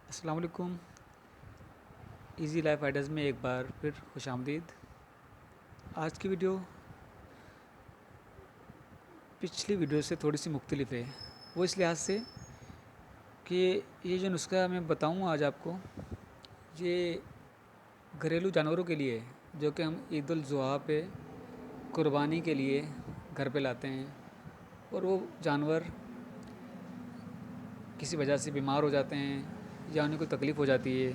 السلام علیکم۔ Easy life ideas میں ایک بار پھر خوش آمدید۔ آج کی ویڈیو پچھلی ویڈیو سے تھوڑی سی مختلف ہے، وہ اس لحاظ سے کہ یہ جو نسخہ میں بتاؤں آج آپ کو، یہ گھریلو جانوروں کے لیے ہے، جو کہ ہم عید الاضحیٰ پہ قربانی کے لیے گھر پہ لاتے ہیں، اور وہ جانور کسی وجہ سے بیمار ہو جاتے ہیں یا انہیں کوئی تکلیف ہو جاتی ہے،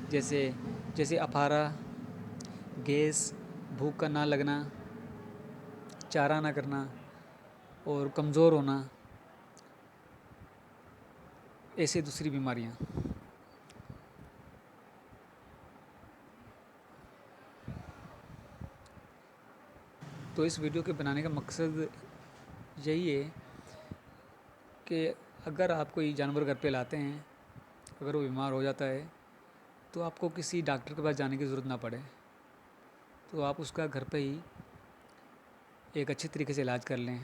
جیسے اپارا، گیس، بھوک کا نہ لگنا، چارہ نہ کرنا اور کمزور ہونا، ایسے دوسری بیماریاں۔ تو اس ویڈیو کے بنانے کا مقصد یہی ہے کہ اگر آپ کوئی جانور گھر پہ لاتے ہیں، اگر وہ بیمار ہو جاتا ہے تو آپ کو کسی ڈاکٹر کے پاس جانے کی ضرورت نہ پڑے، تو آپ اس کا گھر پہ ہی ایک اچھی طریقے سے علاج کر لیں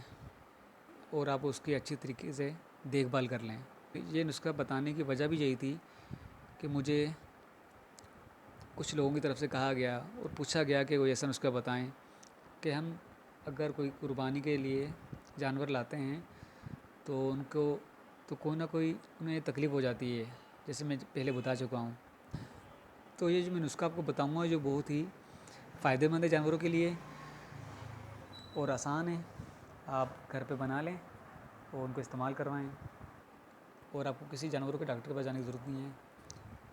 اور آپ اس کی اچھی طریقے سے دیکھ بھال کر لیں۔ یہ نسخہ بتانے کی وجہ بھی یہی تھی کہ مجھے کچھ لوگوں کی طرف سے کہا گیا اور پوچھا گیا کہ کوئی ایسا نسخہ بتائیں کہ ہم اگر کوئی قربانی کے لیے جانور لاتے ہیں تو ان کو تو کوئی نہ کوئی انہیں تکلیف ہو جاتی ہے، جیسے میں پہلے بتا چکا ہوں۔ تو یہ جو میں نسخہ آپ کو بتاؤں گا جو بہت ہی فائدہ مند ہے جانوروں کے لیے اور آسان ہے، آپ گھر پہ بنا لیں اور ان کو استعمال کروائیں، اور آپ کو کسی جانوروں کے ڈاکٹر کے پاس جانے کی ضرورت نہیں ہے،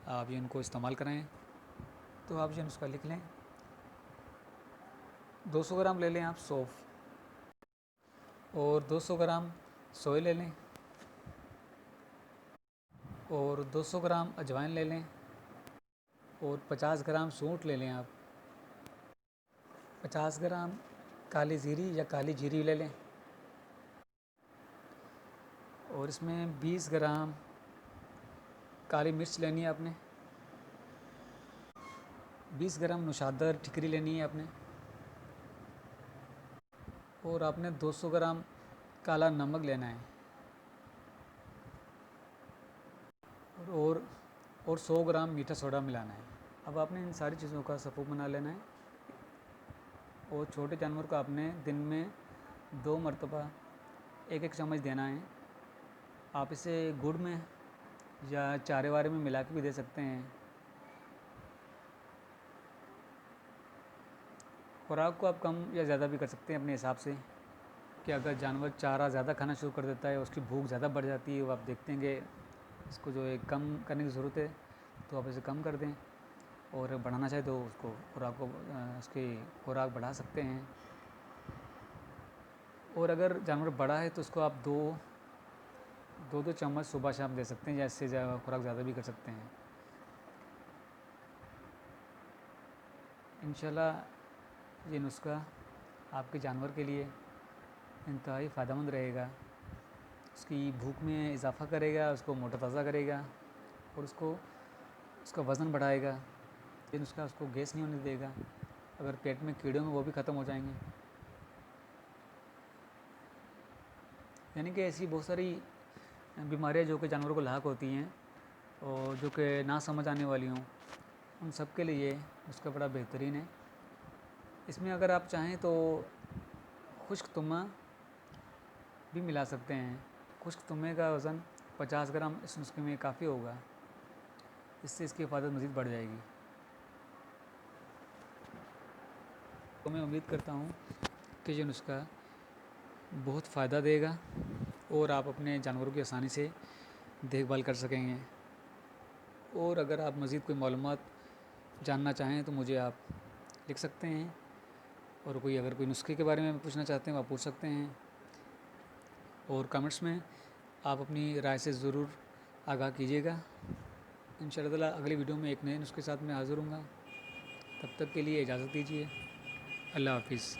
آپ یہ ان کو استعمال کرائیں۔ تو آپ یہ نسخہ لکھ لیں، 200 گرام لے لیں آپ سونف، اور 200 گرام سوئے لے لیں، اور 200 گرام اجوائن لے لیں، اور 50 گرام سونٹ لے لیں آپ، 50 گرام کالی زیری یا کالی جیری لے لیں، اور اس میں 20 گرام کالی مرچ لینی ہے آپ نے، 20 گرام نوشادر ٹھکری لینی ہے آپ نے، اور آپ نے 200 گرام کالا نمک لینا ہے، اور 100 گرام میٹھا سوڈا ملانا ہے۔ اب آپ نے ان ساری چیزوں کا سفوف بنا لینا ہے، اور چھوٹے جانور کو آپ نے دن میں 2 مرتبہ 1 چمچ دینا ہے۔ آپ اسے گڑ میں یا چارے وارے میں ملا کے بھی دے سکتے ہیں۔ خوراک کو آپ کم یا زیادہ بھی کر سکتے ہیں اپنے حساب سے، کہ اگر جانور چارہ زیادہ کھانا شروع کر دیتا ہے، اس کی بھوک زیادہ بڑھ جاتی ہے، وہ آپ دیکھتے ہیں کہ اس کو جو ہے کم کرنے کی ضرورت ہے، تو آپ اسے کم کر دیں، اور بڑھانا چاہے تو اس کی خوراک بڑھا سکتے ہیں۔ اور اگر جانور بڑا ہے تو اس کو آپ دو چمچ صبح شام دے سکتے ہیں، یا اس سے خوراک زیادہ بھی کر سکتے ہیں۔ انشاءاللہ یہ نسخہ آپ کے جانور کے لیے انتہائی فائدہ مند رہے گا، اس کی بھوک میں اضافہ کرے گا، اس کو موٹا تازہ کرے گا، اور اس کا وزن بڑھائے گا۔ یہ نسخہ اس کو گیس نہیں ہونے دے گا، اگر پیٹ میں کیڑے ہوں وہ بھی ختم ہو جائیں گے۔ یعنی کہ ایسی بہت ساری بیماریاں جو کہ جانوروں کو لاحق ہوتی ہیں اور جو کہ نہ سمجھ آنے والی ہوں، ان سب کے لیے اس کا بڑا بہترین ہے۔ اس میں اگر آپ چاہیں تو خشک تمہ بھی ملا سکتے ہیں۔ خشک تمے کا وزن 50 گرام اس نسخے میں کافی ہوگا، اس سے اس کی حفاظت مزید بڑھ جائے گی۔ تو میں امید کرتا ہوں کہ یہ نسخہ بہت فائدہ دے گا اور آپ اپنے جانوروں کی آسانی سے دیکھ بھال کر سکیں گے۔ اور اگر آپ مزید کوئی معلومات جاننا چاہیں تو مجھے آپ لکھ سکتے ہیں، اور اگر کوئی نسخے کے بارے میں پوچھنا چاہتے ہیں وہ آپ پوچھ سکتے ہیں، اور کمنٹس میں آپ اپنی رائے سے ضرور آگاہ کیجیے گا۔ انشاءاللہ تعالی اگلی ویڈیو میں ایک نئے نسخے کے ساتھ میں حاضر ہوں گا۔ تب تک کے لیے اجازت دیجیے۔ اللہ حافظ۔